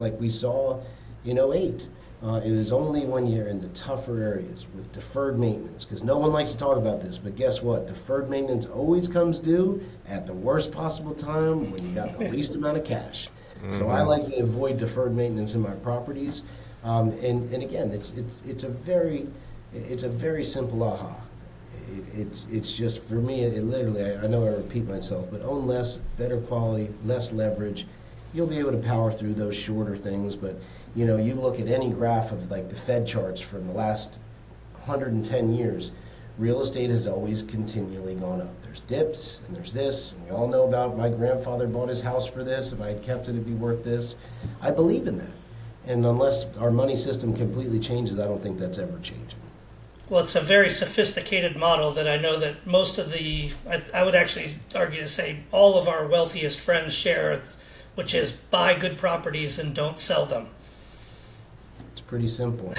like we saw in '08. It was only when you're in the tougher areas with deferred maintenance, because no one likes to talk about this, but guess what? Deferred maintenance always comes due at the worst possible time when you got the least amount of cash. So I like to avoid deferred maintenance in my properties. And again, it's a very simple aha. It's just for me. It literally. I know I repeat myself, but own less, better quality, less leverage. You'll be able to power through those shorter things. But you know, you look at any graph of like the Fed charts from the last 110 years. Real estate has always continually gone up. There's dips and there's this, and we all know about my grandfather bought his house for this. If I had kept it, it'd be worth this. I believe in that. And unless our money system completely changes, I don't think that's ever changing. Well, it's a very sophisticated model that I know that most of I would actually argue to say all of our wealthiest friends share, which is buy good properties and don't sell them. It's pretty simple.